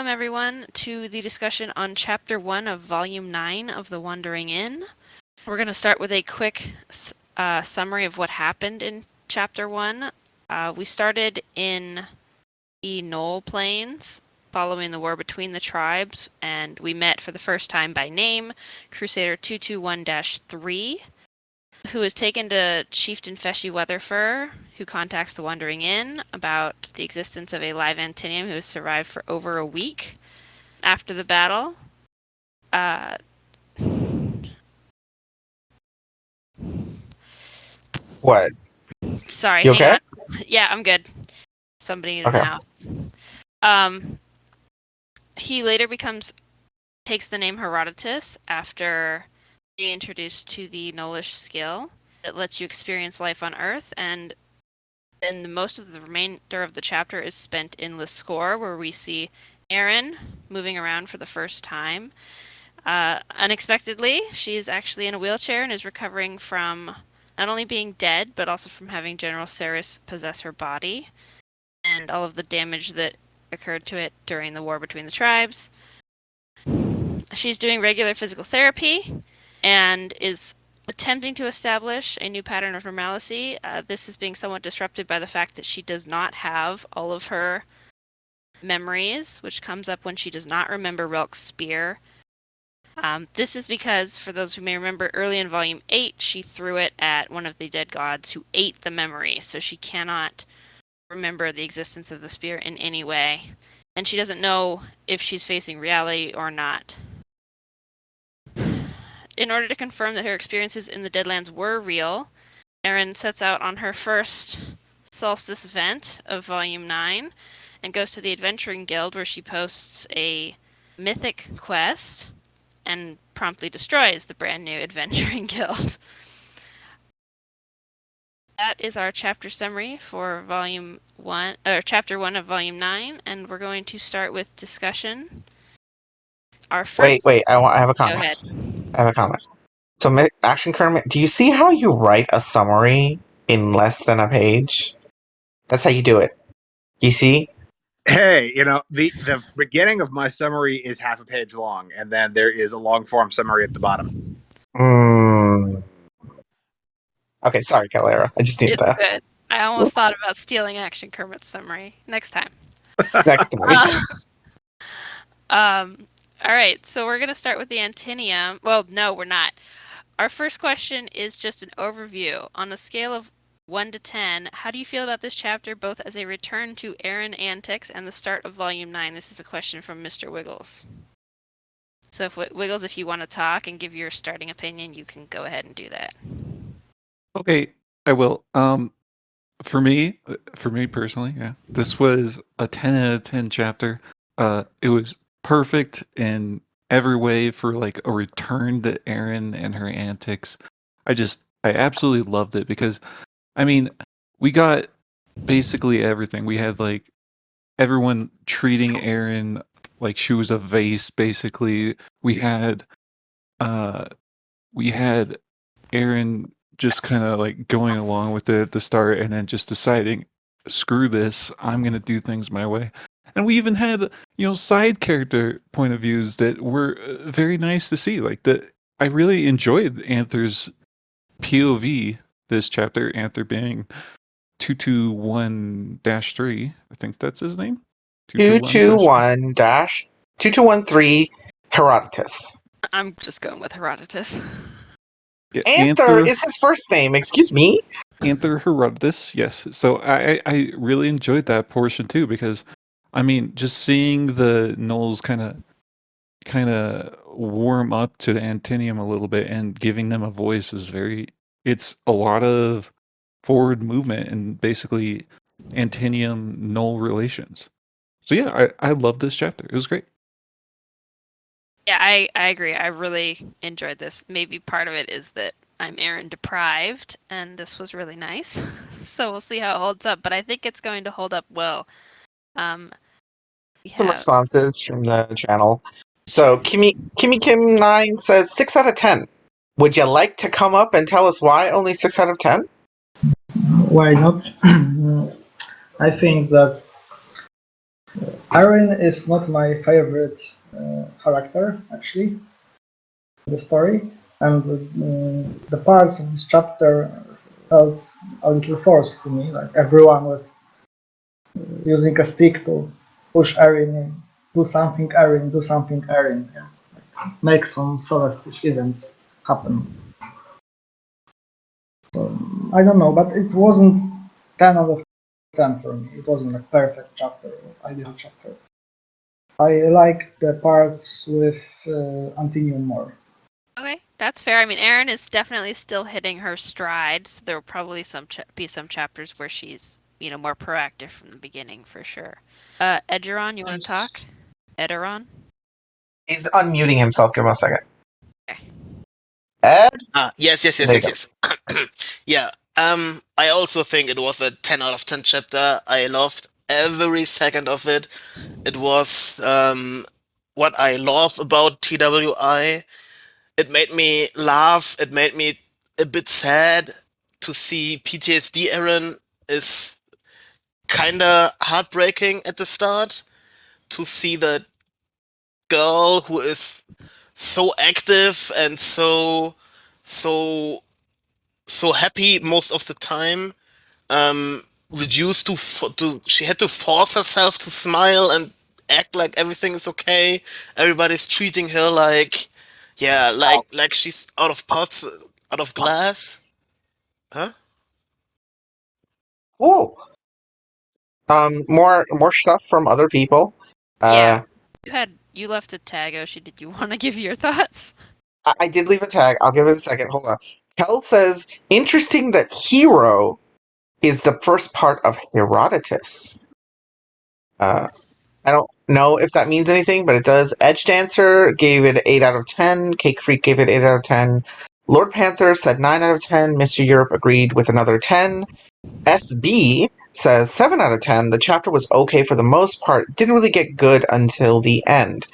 Welcome, everyone, to the discussion on Chapter 1 of Volume 9 of The Wandering Inn. We're going to start with a quick summary of what happened in Chapter 1. We started in the Knoll Plains, following the war between the tribes, and we met for the first time by name Crusader 221-3, who is taken to Chieftain Feshy Weatherfur, who contacts the Wandering Inn about the existence of a laavente who has survived for over a week after the battle. What? Sorry, You hang okay? on. Yeah, I'm good. Somebody in Okay. the house. He later takes the name Herodotus after being introduced to the Nolish skill that lets you experience life on Earth, and then most of the remainder of the chapter is spent in Lascor, where we see Erin moving around for the first time. Unexpectedly, she is actually in a wheelchair and is recovering from not only being dead, but also from having General Ceres possess her body, and all of the damage that occurred to it during the war between the tribes. She's doing regular physical therapy and is attempting to establish a new pattern of normalcy. This is being somewhat disrupted by the fact that she does not have all of her memories, which comes up when she does not remember Relk's spear. This is because, for those who may remember, early in Volume 8, she threw it at one of the dead gods who ate the memory, so she cannot remember the existence of the spear in any way, and she doesn't know if she's facing reality or not. In order to confirm that her experiences in the Deadlands were real, Erin sets out on her first solstice event of Volume 9 and goes to the Adventuring Guild, where she posts a mythic quest and promptly destroys the brand new Adventuring Guild. That is our chapter summary for Chapter 1 of Volume 9, and we're going to start with discussion. Our first... Wait. I have a Go comment. ahead. I have a comment. So, Action Kermit, do you see how you write a summary in less than a page? That's how you do it. You see? Hey, the beginning of my summary is half a page long, and then there is a long form summary at the bottom. Okay, sorry, Calera. I just need It's that. good. I almost thought about stealing Action Kermit's summary. Next time. Next time. All right, so we're going to start with the Antinium. Well, no, we're not. Our first question is just an overview. On a scale of 1 to 10, how do you feel about this chapter, both as a return to Erin antics and the start of Volume 9? This is a question from Mr. Wiggles. So, Wiggles, if you want to talk and give your starting opinion, you can go ahead and do that. Okay, I will. For me personally, yeah, this was a 10 out of 10 chapter. It was perfect in every way for like a return to Erin and her antics. I absolutely loved it because, I mean, we got basically everything. We had like everyone treating Erin like she was a vase, basically. We had Erin just kind of like going along with it at the start and then just deciding, screw this, I'm going to do things my way. And we even had, side character point of views that were very nice to see. Like I really enjoyed Anther's POV this chapter, Anther being 221-3. I think that's his name. 221-2213 Herodotus. I'm just going with Herodotus. Yeah, Anther is his first name, excuse me. Anther Herodotus, yes. So I really enjoyed that portion too, because I mean, just seeing the Knolls kind of warm up to the Antinium a little bit and giving them a voice is it's a lot of forward movement and basically Antinium Knoll relations. So yeah, I love this chapter. It was great. Yeah, I agree. I really enjoyed this. Maybe part of it is that I'm Erin deprived, and this was really nice. So we'll see how it holds up, but I think it's going to hold up well. Some responses from the channel. So Kimmy Kim 9 says 6 out of 10. Would you like to come up and tell us why only 6 out of 10? Why not? I think that Erin is not my favorite character, actually, in the story, and the parts of this chapter felt a little forced to me. Like everyone was using a stick to push Erin, do something, Erin, do something, Erin. Yeah. Make some Celestish events happen. So, I don't know, but it wasn't 10 out of 10 for me. It wasn't a perfect chapter, or ideal chapter. I like the parts with Antinium more. Okay, that's fair. I mean, Erin is definitely still hitting her stride, so there will probably be some chapters where she's, more proactive from the beginning for sure. Edgeron, you want to talk? Ederon? He's unmuting himself. Give him a second. Okay. Ed? Yes. There you go. Yeah. I also think it was a 10 out of 10 chapter. I loved every second of it. It was what I love about TWI. It made me laugh. It made me a bit sad to see PTSD Aaron is kinda heartbreaking at the start. To see that girl who is so active and so so happy most of the time, reduced to she had to force herself to smile and act like everything is okay. Everybody's treating her like, yeah, like she's out of pots, out of glass. Huh? Cool. More stuff from other people. Yeah. You left a tag, Oshi. Did you want to give your thoughts? I did leave a tag. I'll give it a second. Hold on. Kel says, interesting that hero is the first part of Herodotus. I don't know if that means anything, but it does. Edge Dancer gave it 8 out of 10. Cake Freak gave it 8 out of 10. Lord Panther said 9 out of 10. Mr. Europe agreed with another 10. SB says 7 out of 10. The chapter was okay for the most part. Didn't really get good until the end.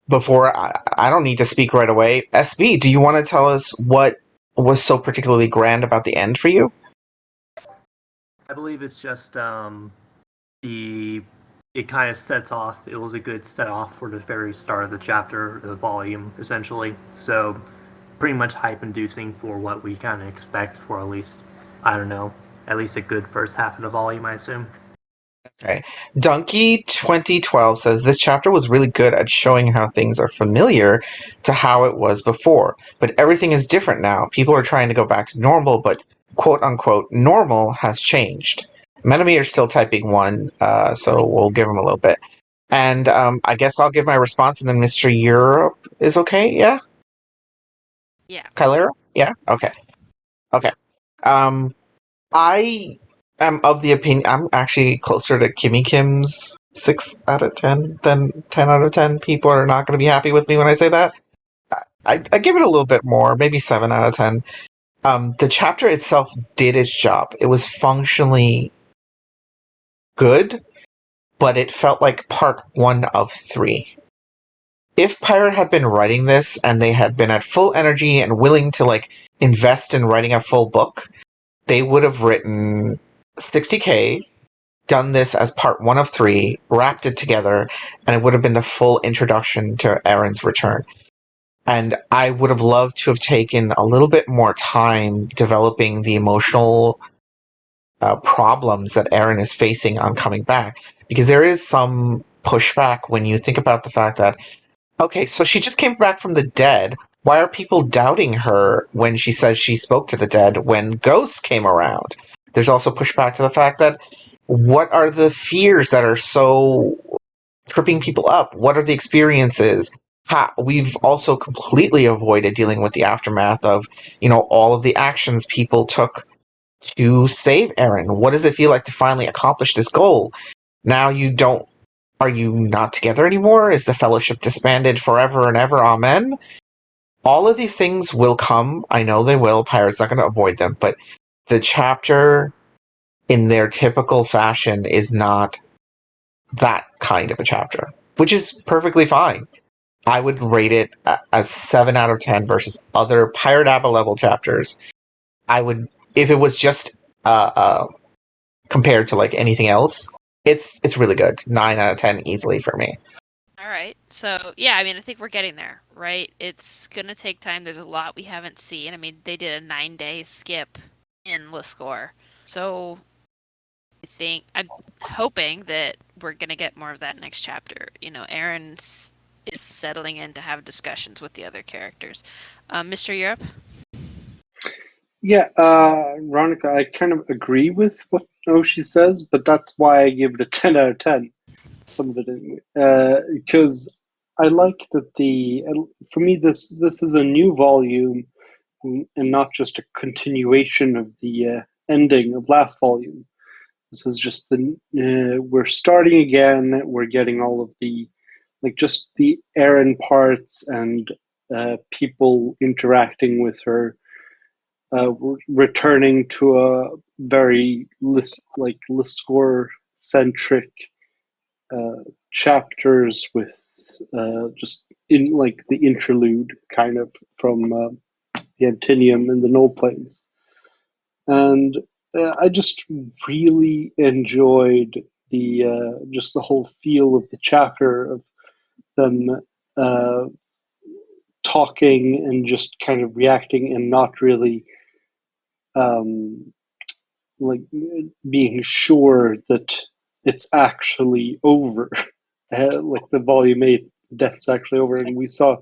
Before I don't need to speak right away. SB, do you want to tell us what was so particularly grand about the end for you? I believe it's just it kind of sets off. It was a good set off for the very start of the chapter, the volume, essentially. So pretty much hype inducing for what we kind of expect for at least, I don't know, at least a good first half of the volume, I assume. Okay. Donkey 2012 says this chapter was really good at showing how things are familiar to how it was before, but everything is different now. People are trying to go back to normal, but quote unquote normal has changed. Menemy are still typing 1, so we'll give him a little bit. And I guess I'll give my response, and then Mr. Europe is okay, yeah? Yeah. Kylera? Yeah? Okay. Okay. I am of the opinion I'm actually closer to Kimmy Kim's 6 out of 10 than 10 out of 10. People are not going to be happy with me when I say that. I give it a little bit more, maybe 7 out of 10. The chapter itself did its job. It was functionally good, but it felt like part 1 of 3. If Pirate had been writing this and they had been at full energy and willing to invest in writing a full book, they would have written 60K, done this as part 1 of 3, wrapped it together, and it would have been the full introduction to Aaron's return. And I would have loved to have taken a little bit more time developing the emotional problems that Aaron is facing on coming back, because there is some pushback when you think about the fact that, okay, so she just came back from the dead. Why are people doubting her when she says she spoke to the dead when ghosts came around? There's also pushback to the fact that what are the fears that are so tripping people up? What are the experiences? We've also completely avoided dealing with the aftermath of, all of the actions people took to save Aaron. What does it feel like to finally accomplish this goal? Now are you not together anymore? Is the fellowship disbanded forever and ever? Amen? All of these things will come. I know they will. Pirate's not going to avoid them. But the chapter, in their typical fashion, is not that kind of a chapter, which is perfectly fine. I would rate it a 7 out of 10 versus other Pirate Abba level chapters. I would, if it was just compared to anything else, It's really good. 9 out of 10 easily for me. All right. So, yeah, I mean, I think we're getting there, right? It's going to take time. There's a lot we haven't seen. I mean, they did a 9-day skip in Liscore. So, I'm hoping that we're going to get more of that next chapter. You know, Aaron's is settling in to have discussions with the other characters. Mr. Europe? Yeah, Veronica, I kind of agree with what Oshi says, but that's why I give it a 10 out of 10. Some of it anyway. Because I like that for me, this is a new volume and not just a continuation of the ending of last volume. This is just we're starting again. We're getting all of the, like, just the Erin parts and people interacting with her, returning to a very Liscore centric chapters with just in like the interlude kind of from the Antinium and the Null Plains. And I just really enjoyed just the whole feel of the chapter of them talking and just kind of reacting and not really like being sure that it's actually over. Like the volume 8, the death's actually over, and we saw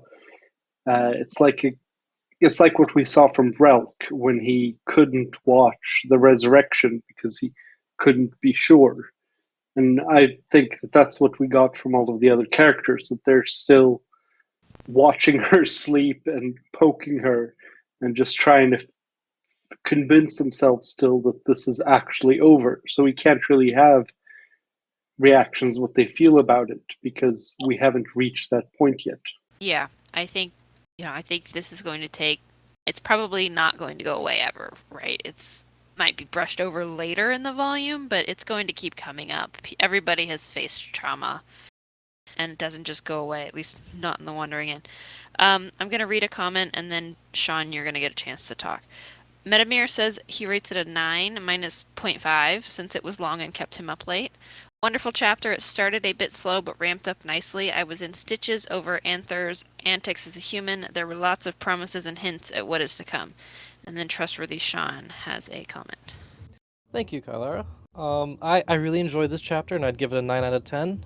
it's like what we saw from Relk when he couldn't watch the resurrection because he couldn't be sure. And I think that that's what we got from all of the other characters, that they're still watching her sleep and poking her and just trying to convince themselves still that this is actually over. So we can't really have reactions, what they feel about it, because we haven't reached that point yet. Yeah, I think this is going to take. It's probably not going to go away ever, right? It's might be brushed over later in the volume, but it's going to keep coming up. Everybody has faced trauma, and it doesn't just go away. At least not in the Wandering Inn. I'm going to read a comment, and then Sean, you're going to get a chance to talk. Metamir says he rates it a 9 minus 0.5 since it was long and kept him up late. Wonderful chapter. It started a bit slow but ramped up nicely. I was in stitches over Anther's antics as a human. There were lots of promises and hints at what is to come. And then Trustworthy Sean has a comment. Thank you, Kylara. I really enjoyed this chapter, and I'd give it a 9 out of 10.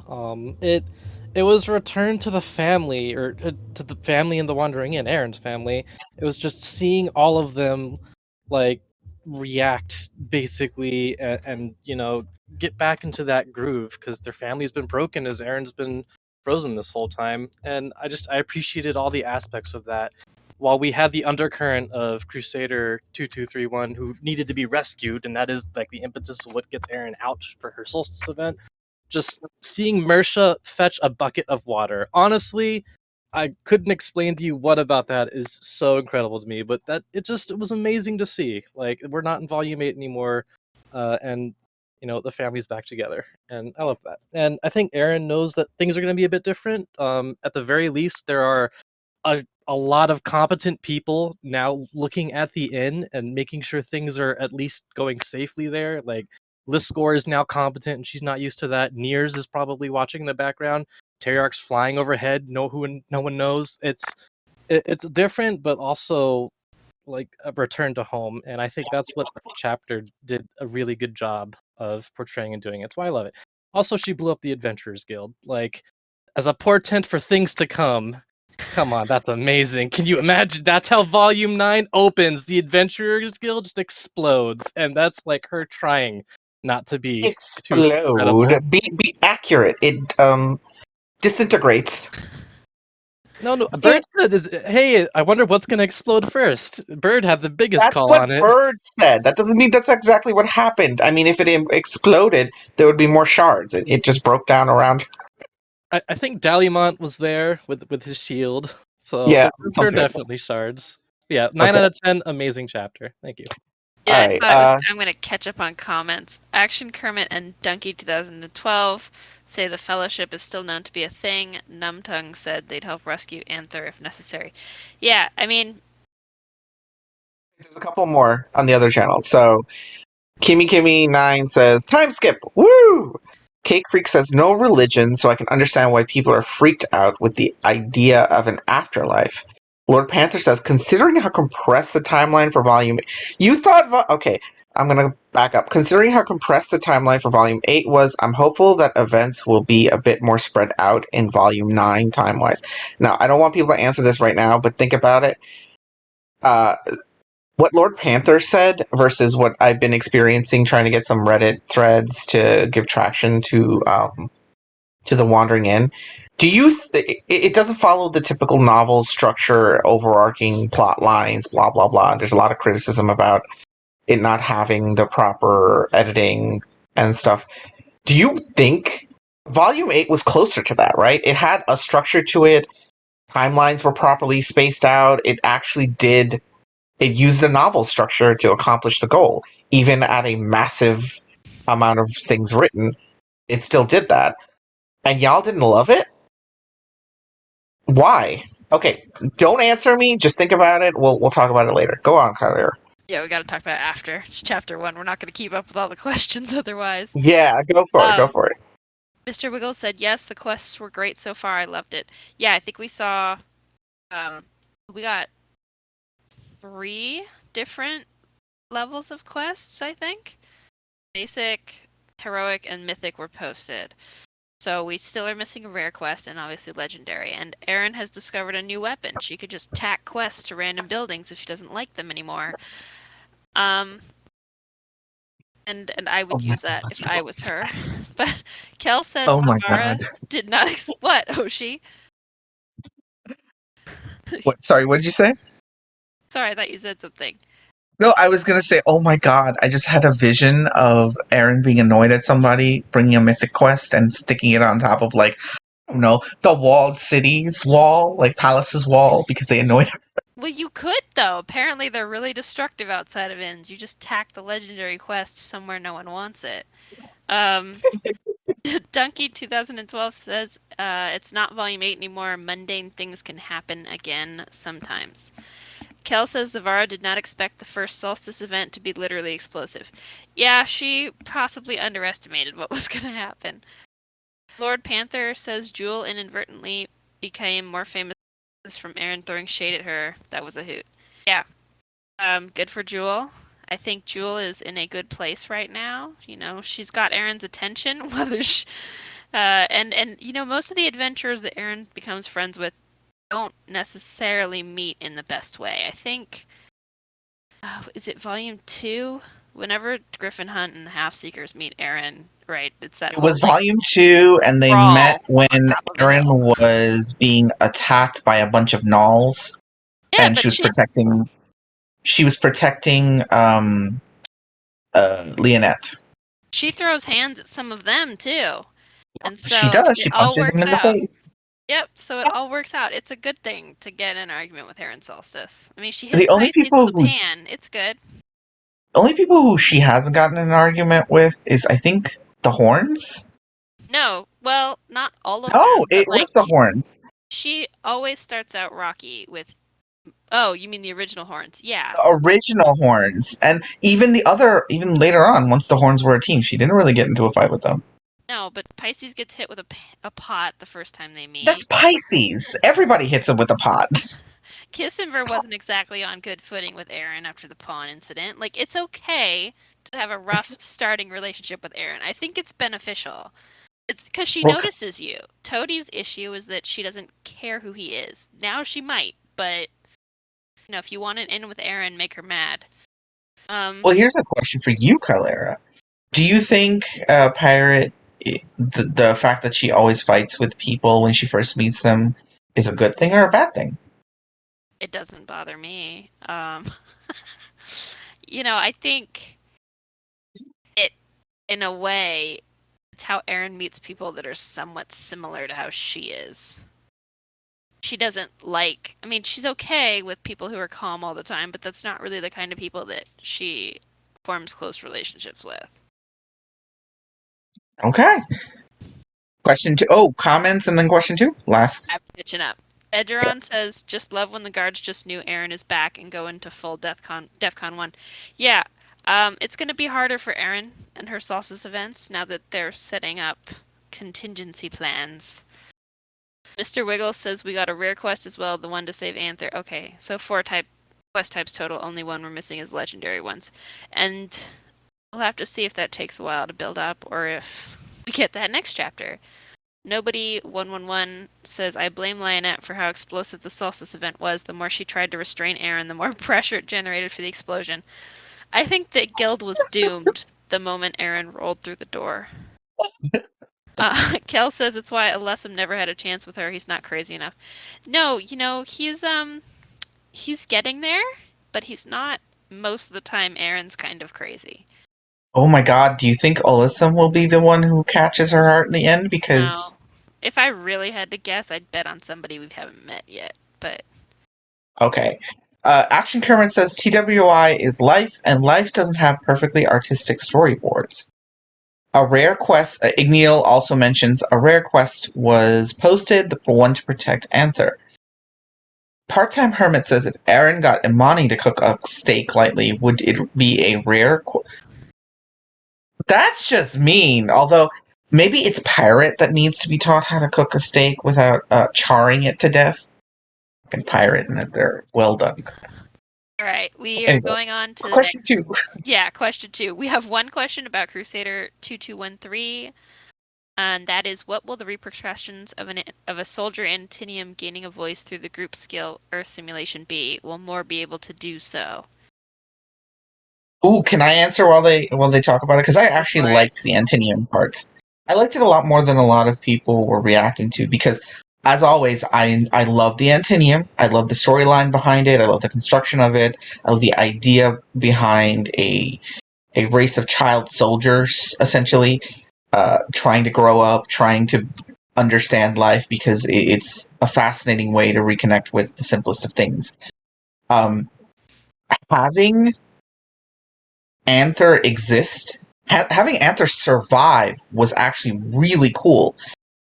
It was a return to the family, or to the family in the Wandering Inn, Aaron's family. It was just seeing all of them, like, react, basically, and get back into that groove, because their family's been broken as Aaron's been frozen this whole time. And I appreciated all the aspects of that. While we had the undercurrent of Crusader 2231 who needed to be rescued, and that is like the impetus of what gets Aaron out for her solstice event, just seeing Mersha fetch a bucket of water. Honestly, I couldn't explain to you what about that is so incredible to me, but it was amazing to see. Like, we're not in volume 8 anymore, and the family's back together, and I love that. And I think Aaron knows that things are going to be a bit different. At the very least, there are a lot of competent people now looking at the inn and making sure things are at least going safely there. Like, Liscore is now competent and she's not used to that. Nears is probably watching in the background. Teriarch's flying overhead. No one knows. It's different, but also like a return to home. And I think that's what the chapter did a really good job of portraying and doing. It's why I love it. Also, she blew up the Adventurers Guild, like, as a portent for things to come. Come on, that's amazing. Can you imagine? That's how Volume 9 opens. The Adventurers Guild just explodes, and that's like her trying not to be too incredible. Explode. Be accurate. It disintegrates. No, Bird said, hey, I wonder what's going to explode first. Bird had the biggest That's call what on it. Bird said. That doesn't mean that's exactly what happened. I mean, if it exploded, there would be more shards. It just broke down around. I think Dalymont was there with his shield, so Yeah, there are something like that. definitely shards. Yeah, 9 Okay. out of 10, amazing chapter. Thank you. Yeah, All I right. thought I'm going to catch up on comments. Action Kermit and Donkey 2012 say the Fellowship is still known to be a thing. Numtung said they'd help rescue Anther if necessary. Yeah, I mean, There's a couple more on the other channel. So, Kimmy 9 says, time skip. Woo! Cake Freak says, no religion, so I can understand why people are freaked out with the idea of an afterlife. Lord Panther says, considering how compressed the timeline for Volume... You thought... Okay, I'm going to back up. Considering how compressed the timeline for Volume 8 was, I'm hopeful that events will be a bit more spread out in Volume 9 time-wise. Now, I don't want people to answer this right now, but think about it. What Lord Panther said versus what I've been experiencing trying to get some Reddit threads to give traction to the Wandering Inn. Do you? It doesn't follow the typical novel structure, overarching plot lines, blah blah blah. There's a lot of criticism about it not having the proper editing and stuff. Do you think Volume 8 was closer to that? Right? It had a structure to it. Timelines were properly spaced out. It actually did. It used the novel structure to accomplish the goal, even at a massive amount of things written. It still did that. And y'all didn't love it? Why? Okay, don't answer me. Just think about it. We'll talk about it later. Go on, Kyler. Yeah, we got to talk about it after. It's chapter 1. We're not going to keep up with all the questions otherwise. Yeah, go for it. Go for it. Mr. Wiggle said, yes, the quests were great so far. I loved it. Yeah, I think we saw... we got 3 different levels of quests, I think. Basic, heroic, and mythic were posted. So we still are missing a rare quest and obviously legendary. And Erin has discovered a new weapon. She could just tack quests to random buildings if she doesn't like them anymore. And I would use that if I was her. But Kel said Zavara did not what, Oshi? What? Sorry, what did you say? Sorry, I thought you said something. No, I was gonna say, oh my god, I just had a vision of Aaron being annoyed at somebody, bringing a mythic quest and sticking it on top of, like, I don't know, the walled city's wall, like Palace's wall, because they annoyed her. Well, you could, though. Apparently they're really destructive outside of inns. You just tack the legendary quest somewhere no one wants it. Donkey 2012 says, it's not Volume 8 anymore. Mundane things can happen again sometimes. Kel says Zavara did not expect the first Solstice event to be literally explosive. Yeah, she possibly underestimated what was going to happen. Lord Panther says Jewel inadvertently became more famous from Aaron throwing shade at her. That was a hoot. Yeah. Good for Jewel. I think Jewel is in a good place right now. You know, she's got Aaron's attention, whether she, and you know, most of the adventurers that Aaron becomes friends with don't necessarily meet in the best way. I think, is it Volume 2? Whenever Griffin Hunt and Half-Seekers meet Aaron, right? It's that It was Volume 2, and they met when Aaron was being attacked by a bunch of gnolls, and she was protecting Leonette. She throws hands at some of them too, and so she does. She punches him in the face. Yep. So it all works out. It's a good thing to get in an argument with Aaron Solstice. I mean, she hits The only people with a pan. It's good. The only people who she hasn't gotten in an argument with is, I think, the Horns. No, well, not all of them. No, it was the Horns. She always starts out rocky with. Oh, you mean the original Horns? Yeah. The original Horns, and even later on, once the Horns were a team, she didn't really get into a fight with them. No, but Pisces gets hit with a pot the first time they meet. That's Pisces. Everybody hits him with a pot. Kissenver wasn't exactly on good footing with Aaron after the pawn incident. Like, it's okay to have a rough starting relationship with Aaron. I think it's beneficial. It's because she notices you. Toadie's issue is that she doesn't care who he is. Now she might, but you know, if you want it in with Aaron, make her mad. Well, here's a question for you, Kylera. Do you think Pirate, the fact that she always fights with people when she first meets them, is a good thing or a bad thing? It doesn't bother me. You know, I think it, in a way, it's how Aaron meets people that are somewhat similar to how she is. She doesn't like... I mean, she's okay with people who are calm all the time, but that's not really the kind of people that she forms close relationships with. Okay. Question 2. Oh, comments and then question 2. Last. I'm pitching up. Edgeron says, just love when the guards just knew Aaron is back and go into full DEFCON 1. Yeah, It's going to be harder for Erin and her Solstice events now that they're setting up contingency plans. Mr. Wiggles says we got a rare quest as well, the one to save Anther. Okay, so 4 quest types total, only one we're missing is legendary ones. And we'll have to see if that takes a while to build up or if we get that next chapter. Nobody 111 says I blame Lionette for how explosive the Solstice event was. The more she tried to restrain Aaron, the more pressure it generated for the explosion. I think that Guild was doomed the moment Aaron rolled through the door. Kel says it's why Alessum never had a chance with her. He's not crazy enough. No, he's getting there, but he's not most of the time. Aaron's kind of crazy. Oh my god, do you think Alyssum will be the one who catches her heart in the end? Because... No. If I really had to guess, I'd bet on somebody we haven't met yet, but... Okay. Action Kermit says TWI is life, and life doesn't have perfectly artistic storyboards. A rare quest, Igneal also mentions, a rare quest was posted, the one to protect Anther. Part-Time Hermit says if Aaron got Imani to cook a steak lightly, would it be a rare That's just mean, although maybe it's Pirate that needs to be taught how to cook a steak without charring it to death. And Pirate, and that they're well done. Alright, we are Anyway, going on to the question next... 2. Yeah, question 2. We have one question about Crusader 2213, and that is, what will the repercussions of a soldier Antinium gaining a voice through the group skill Earth simulation be? Will more be able to do so? Ooh, can I answer while they talk about it? Because I actually liked the Antinium parts. I liked it a lot more than a lot of people were reacting to, because, as always, I love the Antinium. I love the storyline behind it. I love the construction of it. I love the idea behind a race of child soldiers, essentially, trying to grow up, trying to understand life, because it's a fascinating way to reconnect with the simplest of things. Having Anther exist, having Anther survive was actually really cool,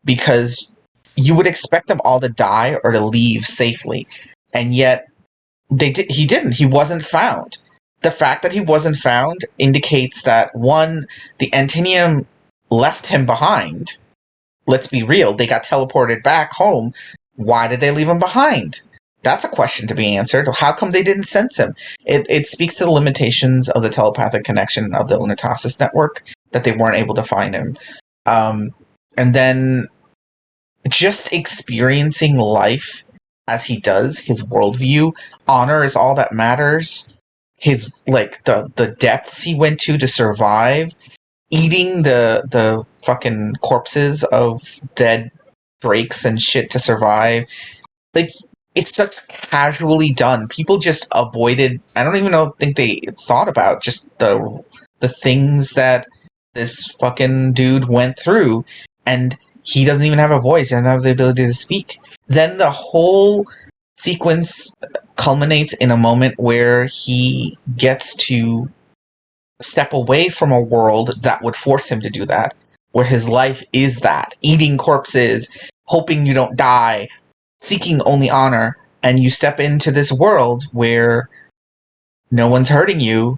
because you would expect them all to die or to leave safely, and yet he didn't. He wasn't found. The fact that he wasn't found indicates that, one, the Antinium left him behind. Let's be real, they got teleported back home. Why did they leave him behind? That's a question to be answered. How come they didn't sense him? It speaks to the limitations of the telepathic connection of the Unitasis network, that they weren't able to find him. And then just experiencing life as he does, his worldview, honor is all that matters. His, like, the depths he went to survive, eating the fucking corpses of dead drakes and shit to survive. Like, it's such casually done. People just avoided. I don't even think they thought about just the things that this fucking dude went through, and he doesn't even have a voice. He doesn't have the ability to speak. Then the whole sequence culminates in a moment where he gets to step away from a world that would force him to do that, where his life is that, eating corpses, hoping you don't die, seeking only honor, and you step into this world where no one's hurting you.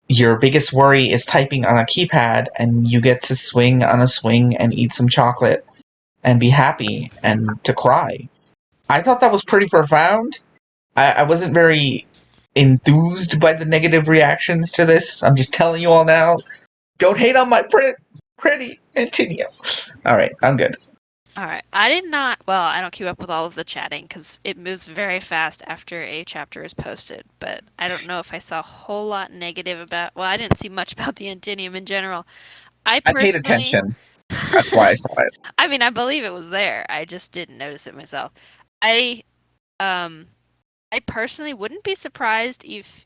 Your biggest worry is typing on a keypad, and you get to swing on a swing and eat some chocolate and be happy and to cry. I thought that was pretty profound. I wasn't very enthused by the negative reactions to this. I'm just telling you all now. Don't hate on my pretty Antinium. Alright, I'm good. Alright, I don't keep up with all of the chatting because it moves very fast after a chapter is posted, but I don't know if I saw a whole lot negative about, well, I didn't see much about the Antinium in general. I paid attention. That's why I saw it. I mean, I believe it was there. I just didn't notice it myself. I personally wouldn't be surprised if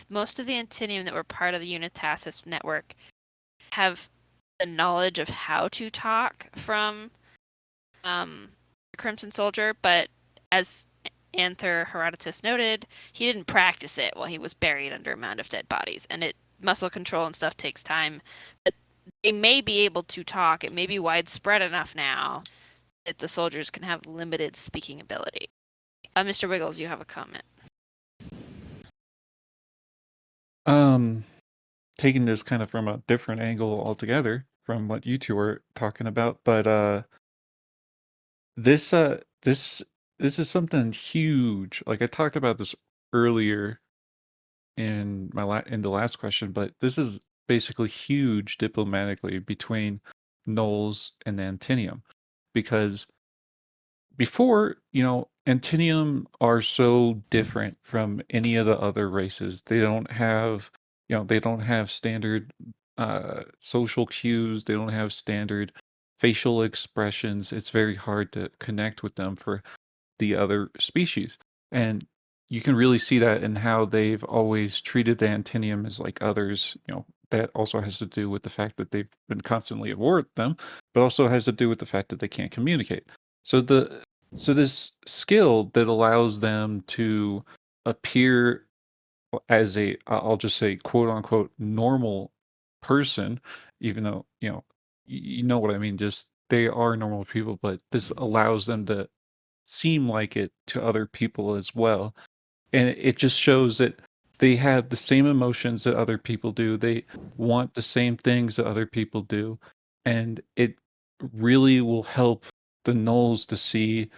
most of the Antinium that were part of the Unitasis network have the knowledge of how to talk from Crimson Soldier, but as Anther Herodotus noted, he didn't practice it while he was buried under a mound of dead bodies, and muscle control and stuff takes time. But they may be able to talk. It may be widespread enough now that the soldiers can have limited speaking ability. Mr. Wiggles, you have a comment. taking this kind of from a different angle altogether from what you two were talking about, but this this is something huge. Like I talked about this earlier in in the last question, but this is basically huge diplomatically between Knowles and Antinium, because before, Antinium are so different from any of the other races. They don't have, they don't have standard social cues. They don't have standard facial expressions. It's very hard to connect with them for the other species. And you can really see that in how they've always treated the Antinium as like others. That also has to do with the fact that they've been constantly at war with them, but also has to do with the fact that they can't communicate. So this skill that allows them to appear as I'll just say quote unquote normal person, even though, you know what I mean, just they are normal people, but this allows them to seem like it to other people as well. And it just shows that they have the same emotions that other people do. They want the same things that other people do. And it really will help the Knolls to see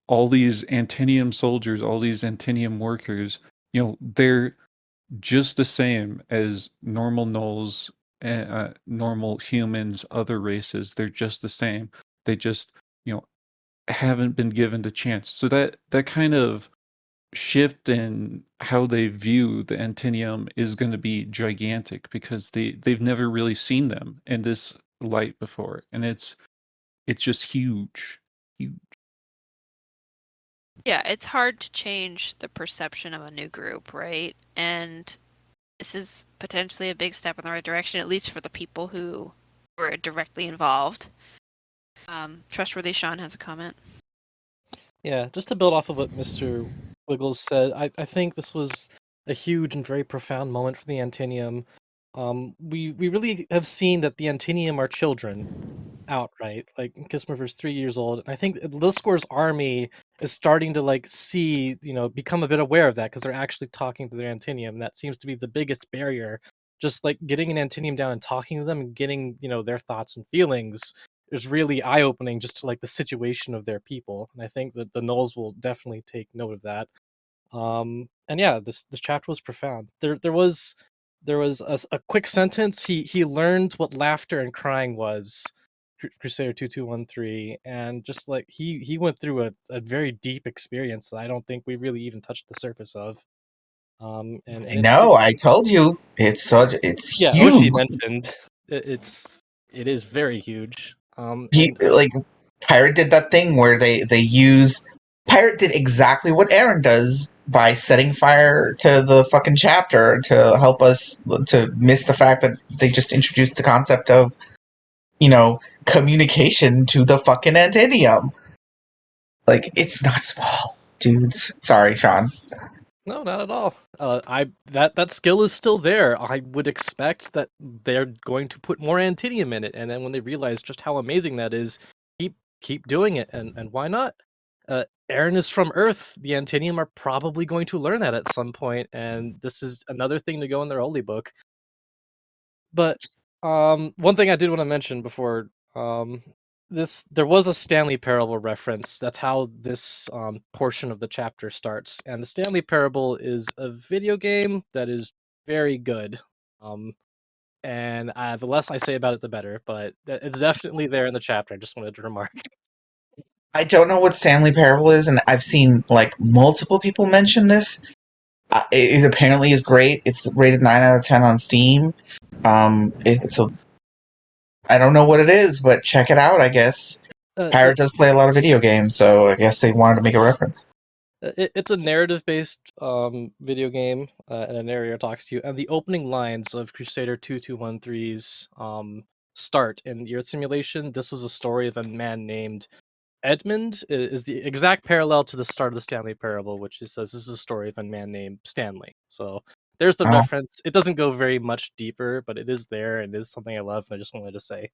all these Antinium soldiers, all these Antinium workers, they're just the same as normal Knolls, normal humans, other races. They're just the same. They just, haven't been given the chance. So that kind of shift in how they view the Antinium is going to be gigantic because they've never really seen them in this light before, and it's just huge, huge. Yeah, it's hard to change the perception of a new group, right? And this is potentially a big step in the right direction, at least for the people who were directly involved. Trustworthy Sean has a comment. Yeah, just to build off of what Mr. Wiggles said, I think this was a huge and very profound moment for the Antinium. We really have seen that the Antinium are children outright. Like Kismiver's 3 years old, and I think Liscor's army is starting to see, become a bit aware of that because they're actually talking to their Antinium. And that seems to be the biggest barrier. Just like getting an Antinium down and talking to them and getting, their thoughts and feelings is really eye-opening just to the situation of their people. And I think that the Knolls will definitely take note of that. And yeah, this chapter was profound. There was a quick sentence. He learned what laughter and crying was, Crusader 2213, and just he went through a very deep experience that I don't think we really even touched the surface of. And I know. I told you it's yeah, huge. Oshi mentioned it is very huge. He, And like Pirate did that thing where they use Pirate did exactly what Aaron does by setting fire to the fucking chapter to help us to miss the fact that they just introduced the concept of communication to the fucking Antinium. Like, it's not small, dudes. Sorry, Sean. no, not at all. That skill is still there. I would expect that they're going to put more Antinium in it, and then when they realize just how amazing that is, keep doing it, and why not? Aaron is from Earth. The Antinium are probably going to learn that at some point, and this is another thing to go in their holy book. But one thing I did want to mention before there was a Stanley Parable reference. That's how this portion of the chapter starts. And the Stanley Parable is a video game that is very good. And the less I say about it, the better. But it's definitely there in the chapter. I just wanted to remark. I don't know what Stanley Parable is, and I've seen multiple people mention this. It apparently is great. It's rated 9 out of 10 on Steam. I don't know what it is, but check it out, I guess. Pirate does play a lot of video games, so I guess they wanted to make a reference. It's a narrative-based video game, and a narrator talks to you. And the opening lines of Crusader 2213's start in Earth Simulation, this was a story of a man named Edmund, is the exact parallel to the start of the Stanley Parable, which says this is a story of a man named Stanley. So there's the reference. It doesn't go very much deeper, but it is there, and it is something I love, and I just wanted to say.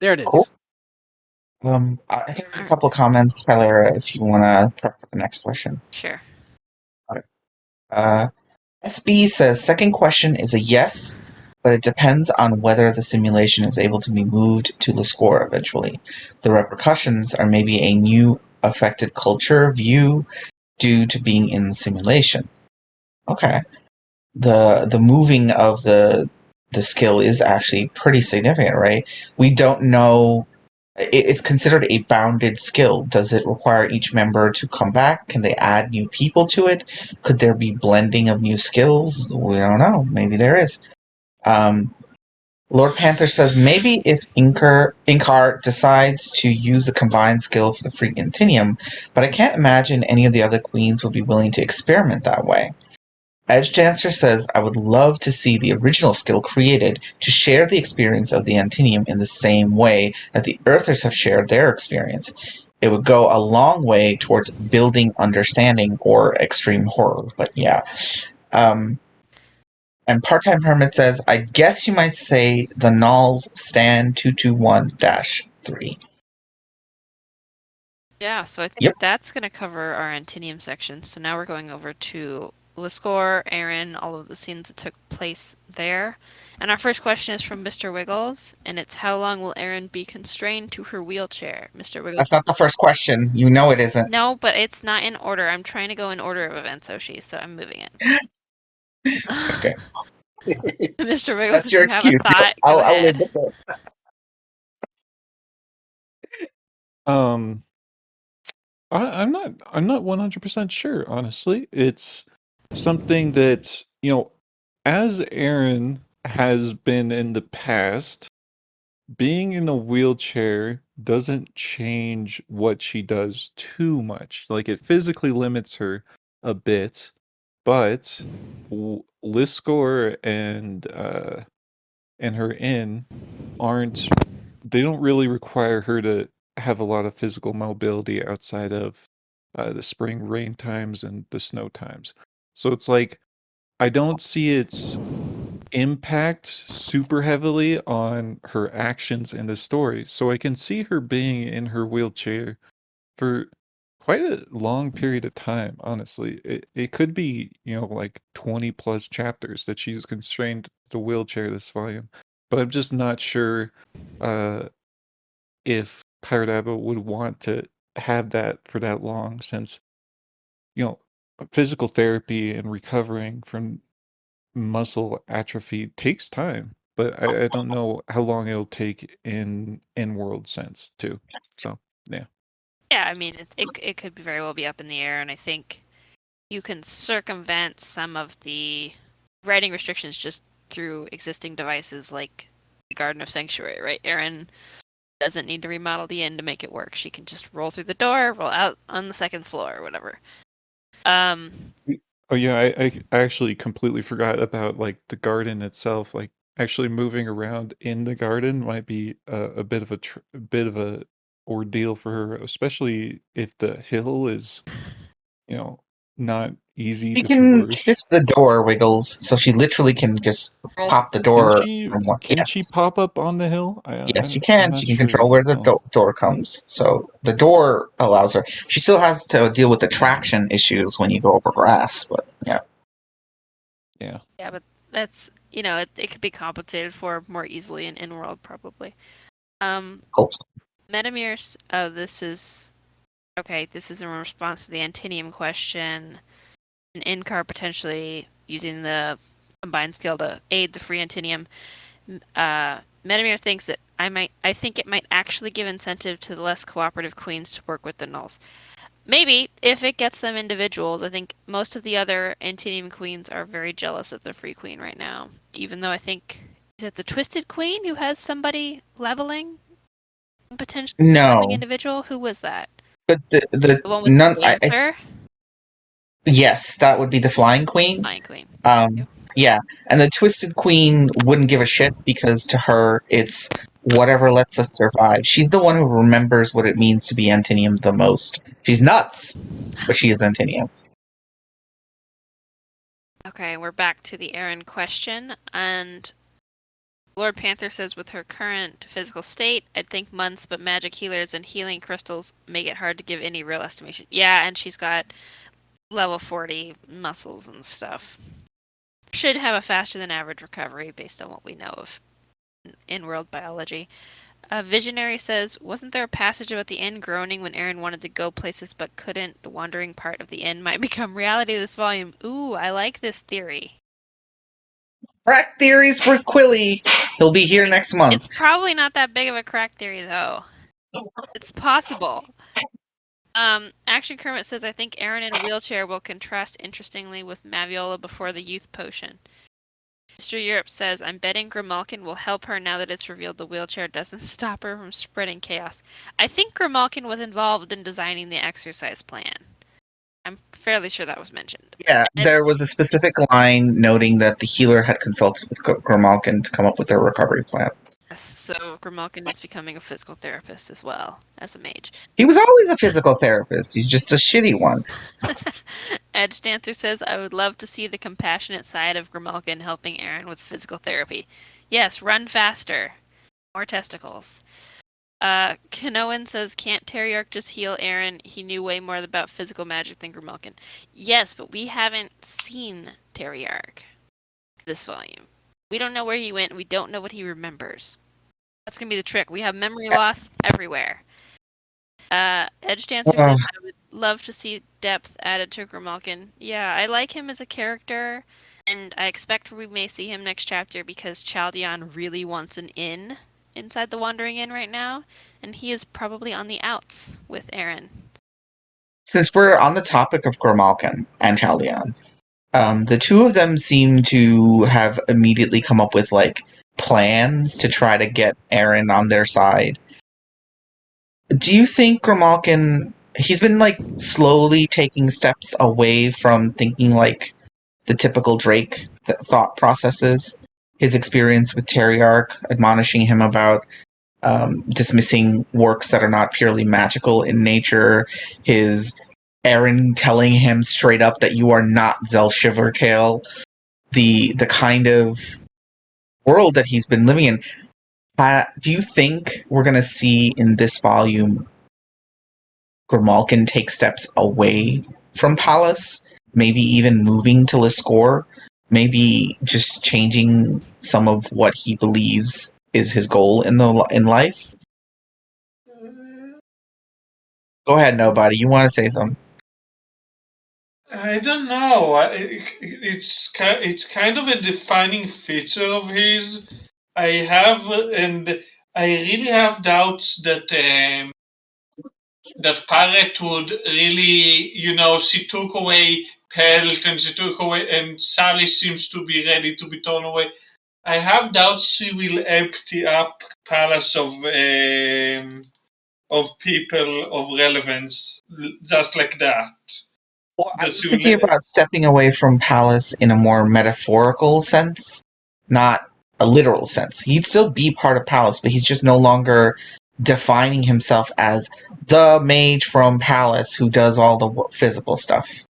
There it is. Cool. I can read a couple of comments, Kylara, if you want to prep for the next question. Sure. Okay. SB says, second question is a yes. but it depends on whether the simulation is able to be moved to the score eventually. The repercussions are maybe a new affected culture view due to being in the simulation. Okay. The moving of the skill is actually pretty significant, right? We don't know. It's considered a bounded skill. Does it require each member to come back? Can they add new people to it? Could there be blending of new skills? We don't know. Maybe there is. Lord Panther says maybe if Inkar decides to use the combined skill for the free Intinium, but I can't imagine any of the other queens would be willing to experiment that way. Edge Dancer says I would love to see the original skill created to share the experience of the Antinium in the same way that the Earthers have shared their experience. It would go a long way towards building understanding or extreme horror, but yeah. And Part-Time Hermit says, I guess you might say the Nulls stand 221-3. Yeah, so I think Yep. that's going to cover our Antinium section. So now we're going over to Liscor, Aaron, all of the scenes that took place there. And our first question is from Mr. Wiggles, and it's how long will Aaron be constrained to her wheelchair? Mr. Wiggles. That's not the first question. You know it isn't. No, but it's not in order. I'm trying to go in order of events, Oshi, so I'm moving it. Okay. Mr. Wiggles, That's if your you have a excuse. thought, go I'll ahead. admit that. I'm not 100% sure, honestly. It's something that, as Aaron has been in the past, being in a wheelchair doesn't change what she does too much. Like, it physically limits her a bit, but Liskor and her inn they don't really require her to have a lot of physical mobility outside of the spring rain times and the snow times. So it's like, I don't see its impact super heavily on her actions in the story. So I can see her being in her wheelchair for quite a long period of time, honestly. It could be, like 20 plus chapters that she's constrained to wheelchair this volume. But I'm just not sure uh, if Pirate Abba would want to have that for that long, since, you know, physical therapy and recovering from muscle atrophy takes time. But I don't know how long it'll take in world sense too. So yeah. Yeah, I mean, it could very well be up in the air, and I think you can circumvent some of the writing restrictions just through existing devices like the Garden of Sanctuary, right? Erin doesn't need to remodel the inn to make it work. She can just roll through the door, roll out on the second floor, or whatever. Oh yeah, I actually completely forgot about like the garden itself. Like actually moving around in the garden might be a bit of a bit of a ordeal for her, especially if the hill is, you know, not easy She to can traverse. shift the door, Wiggles, so she literally can just pop the Can door she from one. can she Yes. pop up on the hill? Yes, she I'm can. not She can sure. control where the Oh, door comes. So the door allows her. She still has to deal with the traction issues when you go over grass, but yeah. yeah. Yeah, but that's, it could be compensated for more easily in in-world, probably. Hopes. Metamir's, this is in response to the Antinium question. An in-car potentially using the combined skill to aid the free Antinium. Metamir thinks that I think it might actually give incentive to the less cooperative queens to work with the nulls. Maybe, if it gets them individuals. I think most of the other Antinium queens are very jealous of the free queen right now. Even though I think, is it the Twisted Queen who has somebody leveling? Potentially becoming No, individual? Who was that? but the The one with none. the dancer? Yes, that would be the Flying Queen. Flying Queen. Yeah, and the Twisted Queen wouldn't give a shit because to her it's whatever lets us survive. She's the one who remembers what it means to be Antinium the most. She's nuts, but she is Antinium. Okay, we're back to the Aaron question, and Lord Panther says with her current physical state, I'd think months, but magic healers and healing crystals make it hard to give any real estimation. Yeah, and she's got level 40 muscles and stuff. should have a faster than average recovery based on what we know of in-world biology. Visionary says, wasn't there a passage about the inn groaning when Aaron wanted to go places but couldn't? The wandering part of the inn might become reality this volume. Ooh, I like this theory. Crack theories for Quilly. He'll be here next month. It's probably not that big of a crack theory, though. It's possible. Action Kermit says, I think Aaron in a wheelchair will contrast interestingly with Maviola before the youth potion. Mr. Europe says, I'm betting Grimalkin will help her now that it's revealed the wheelchair doesn't stop her from spreading chaos. I think Grimalkin was involved in designing the exercise plan. I'm fairly sure that was mentioned. Yeah, there was a specific line noting that the healer had consulted with Grimalkin to come up with their recovery plan. Yes, so Grimalkin is becoming a physical therapist as well as a mage. He was always a physical therapist. He's just a shitty one. Edge Dancer says, I would love to see the compassionate side of Grimalkin helping Aaron with physical therapy. Yes, run faster. More testicles. Kanoan says, can't Teriarch just heal Aaron? He knew way more about physical magic than Grimalkin. Yes, but we haven't seen Teriarch this volume. We don't know where he went. We don't know what he remembers. That's going to be the trick. We have memory loss everywhere. Edge Dancer says, I would love to see depth added to Grimalkin. Yeah, I like him as a character, and I expect we may see him next chapter because Chaldeon really wants an inn inside the Wandering Inn right now, and he is probably on the outs with Aaron. Since we're on the topic of Grimalkin and Chaldeon, the two of them seem to have immediately come up with, like, plans to try to get Aaron on their side. Do you think Grimalkin... He's been, like, slowly taking steps away from thinking like the typical Drake thought processes. His experience with Teriarch, admonishing him about dismissing works that are not purely magical in nature. His Aaron telling him straight up that you are not Zel Shivertail. The kind of world that he's been living in. Do you think we're going to see in this volume Grimalkin take steps away from Pallas? Maybe even moving to Liscor? Maybe just changing some of what he believes is his goal in life? Go ahead, nobody. You want to say something? I don't know. It's kind of a defining feature of his. I really have doubts that Parrot would really, she took away Pelt and she took away, and Sally seems to be ready to be torn away. I have doubts she will empty up Palace of people of relevance just like that. Well, I was thinking about stepping away from Pallas in a more metaphorical sense, not a literal sense. He'd still be part of Pallas, but he's just no longer defining himself as the mage from Pallas who does all the physical stuff.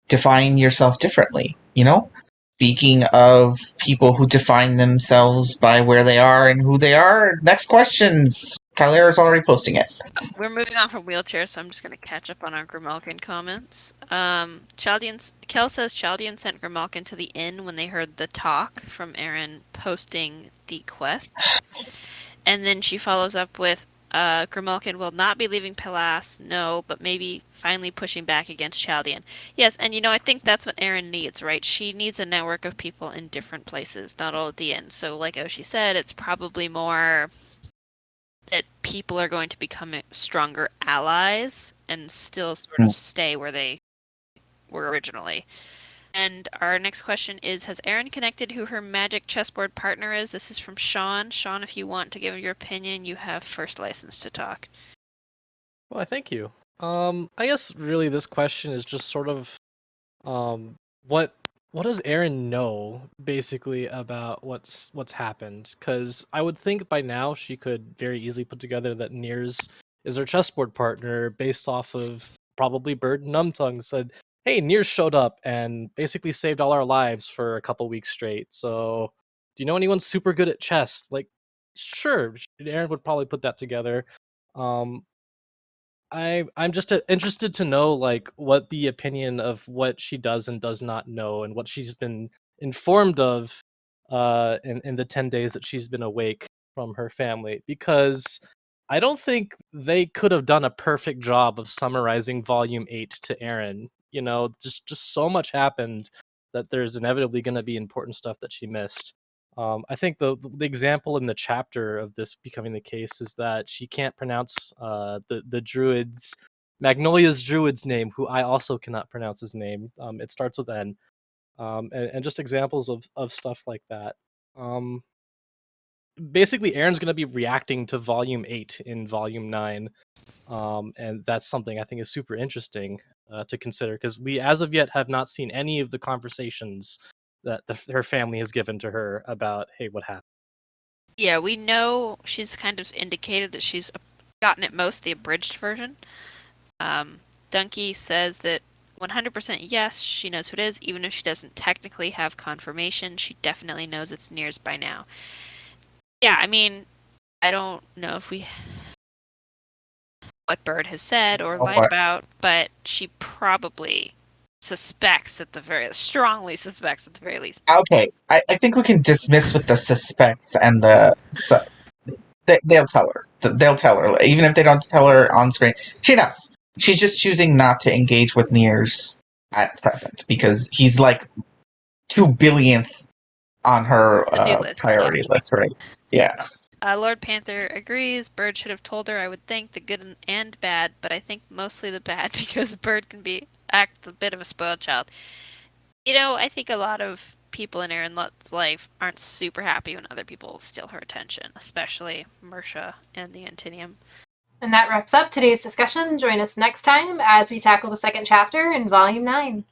Define yourself differently, you know? Speaking of people who define themselves by where they are and who they are, next questions. Kylera's already posting it. We're moving on from wheelchairs, so I'm just going to catch up on our Grimalkin comments. Kel says Chaldean sent Grimalkin to the inn when they heard the talk from Aaron posting the quest. And then she follows up with, Grimalkin will not be leaving Pallas, no, but maybe finally pushing back against Chaldean. Yes, and I think that's what Aaron needs, right? She needs a network of people in different places, not all at the inn. So like Oshi said, it's probably more that people are going to become stronger allies and still sort of stay where they were originally. And our next question is, has Erin connected who her magic chessboard partner is? This is from Sean. Sean, if you want to give your opinion, you have first license to talk. Well, thank you. I guess really this question is just sort of what does Erin know basically about what's happened? Because I would think by now she could very easily put together that Niers is her chessboard partner based off of probably Bird and Numtongue said, hey, Niers showed up and basically saved all our lives for a couple weeks straight. So do you know anyone super good at chess? Like, sure, Erin would probably put that together. I'm just interested to know like what the opinion of what she does and does not know and what she's been informed of in the 10 days that she's been awake from her family, because I don't think they could have done a perfect job of summarizing Volume 8 to Aaron. You know, just so much happened that there's inevitably going to be important stuff that she missed. I think the example in the chapter of this becoming the case is that she can't pronounce the druid's Magnolia's druid's name, who I also cannot pronounce his name. It starts with N, and just examples of stuff like that. Basically, Aaron's going to be reacting to Volume 8 in Volume 9, and that's something I think is super interesting to consider, because we, as of yet, have not seen any of the conversations that her family has given to her about, hey, what happened. Yeah, we know she's kind of indicated that she's gotten at most the abridged version. Dunkey says that 100% yes, she knows who it is, even if she doesn't technically have confirmation. She definitely knows it's Nears by now. Yeah, I mean, I don't know if what Bird has said or lied about, but she probably suspects strongly suspects at the very least. Okay, I think we can dismiss with the suspects and they'll tell her. They'll tell her, even if they don't tell her on screen. She knows. She's just choosing not to engage with Nears at present because he's like 2 billionth on her priority list, right? Yeah. Lord Panther agrees. Bird should have told her, I would think, the good and bad, but I think mostly the bad because Bird can act a bit of a spoiled child. You know, I think a lot of people in Aaron Lutt's life aren't super happy when other people steal her attention, especially Mersha and the Antinium. And that wraps up today's discussion. Join us next time as we tackle the second chapter in Volume 9.